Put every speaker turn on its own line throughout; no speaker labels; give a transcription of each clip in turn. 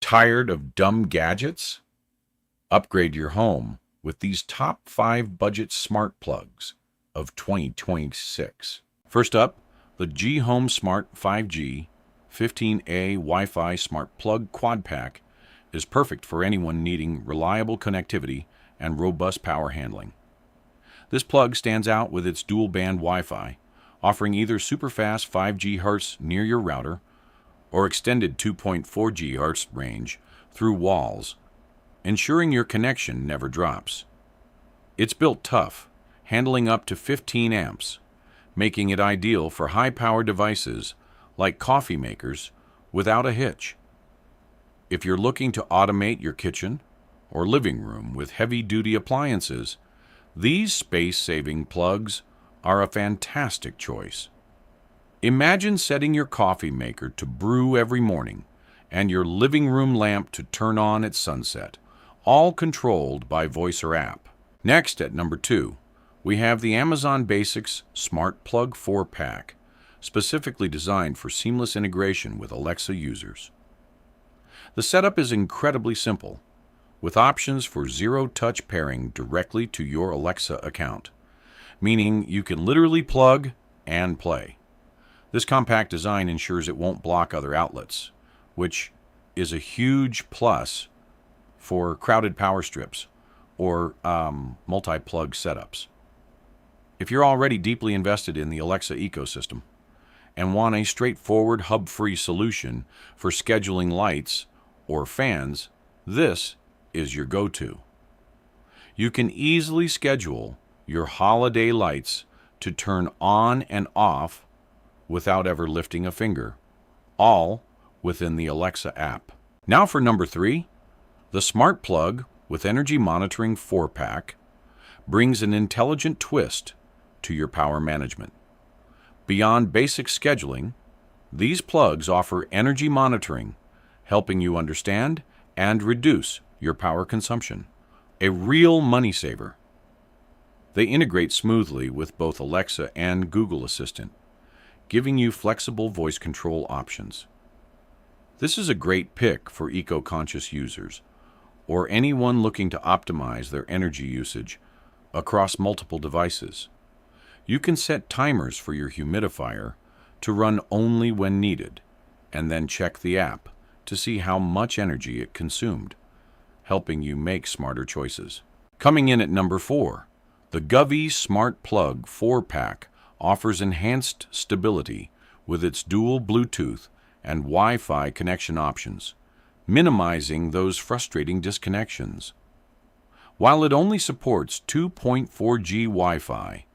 Tired of dumb gadgets? Upgrade your home with these top 5 budget smart plugs of 2026. First up, the GHome Smart 5G 15A Wi-Fi Smart Plug Quad Pack is perfect for anyone needing reliable connectivity and robust power handling. This plug stands out with its dual-band Wi-Fi, offering either super-fast 5 GHz near your router or extended 2.4 GHz range through walls, ensuring your connection never drops. It's built tough, handling up to 15 amps, making it ideal for high-power devices like coffee makers without a hitch. If you're looking to automate your kitchen or living room with heavy-duty appliances, these space-saving plugs are a fantastic choice. Imagine setting your coffee maker to brew every morning and your living room lamp to turn on at sunset, all controlled by voice or app. Next, at number 2, we have the Amazon Basics Smart Plug 4-Pack, specifically designed for seamless integration with Alexa users. The setup is incredibly simple, with options for zero-touch pairing directly to your Alexa account, meaning you can literally plug and play. This compact design ensures it won't block other outlets, which is a huge plus for crowded power strips or multi-plug setups. If you're already deeply invested in the Alexa ecosystem and want a straightforward hub-free solution for scheduling lights or fans, this is your go-to. You can easily schedule your holiday lights to turn on and off without ever lifting a finger, all within the Alexa app. Now for number 3, the Smart Plug with Energy Monitoring 4-Pack brings an intelligent twist to your power management. Beyond basic scheduling, these plugs offer energy monitoring, helping you understand and reduce your power consumption. A real money saver. They integrate smoothly with both Alexa and Google Assistant, giving you flexible voice control options. This is a great pick for eco-conscious users or anyone looking to optimize their energy usage across multiple devices. You can set timers for your humidifier to run only when needed, and then check the app to see how much energy it consumed, helping you make smarter choices. Coming in at number 4, the Govee Smart Plug 4-Pack offers enhanced stability with its dual Bluetooth and Wi-Fi connection options, minimizing those frustrating disconnections. While it only supports 2.4G Wi-Fi,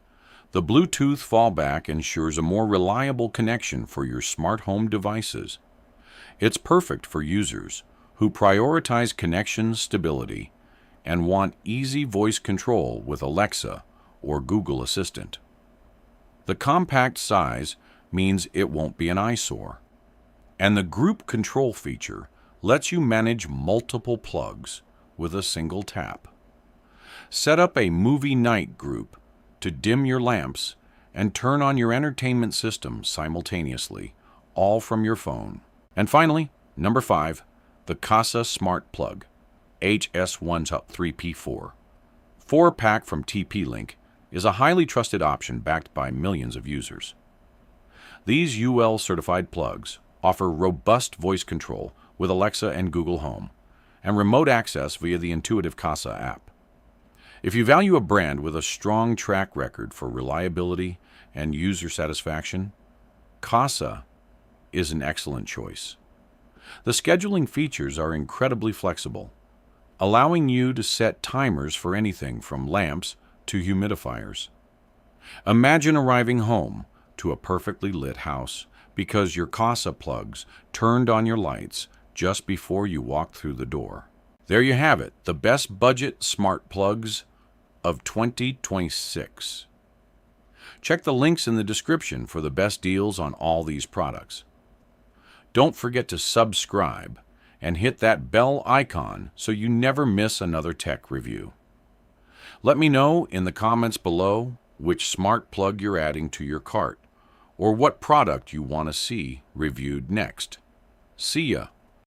the Bluetooth fallback ensures a more reliable connection for your smart home devices. It's perfect for users who prioritize connection stability and want easy voice control with Alexa or Google Assistant. The compact size means it won't be an eyesore, and the group control feature lets you manage multiple plugs with a single tap. Set up a movie night group to dim your lamps and turn on your entertainment system simultaneously, all from your phone. And finally, number 5, the Kasa Smart Plug HS13P4 4-Pack from TP-Link is a highly trusted option backed by millions of users. These UL-certified plugs offer robust voice control with Alexa and Google Home, and remote access via the intuitive Kasa app. If you value a brand with a strong track record for reliability and user satisfaction, Kasa is an excellent choice. The scheduling features are incredibly flexible, allowing you to set timers for anything from lamps to humidifiers. Imagine arriving home to a perfectly lit house because your Kasa plugs turned on your lights just before you walked through the door. There you have it, the best budget smart plugs of 2026. Check the links in the description for the best deals on all these products. Don't forget to subscribe and hit that bell icon so you never miss another tech review. Let me know in the comments below which smart plug you're adding to your cart or what product you want to see reviewed next. See ya!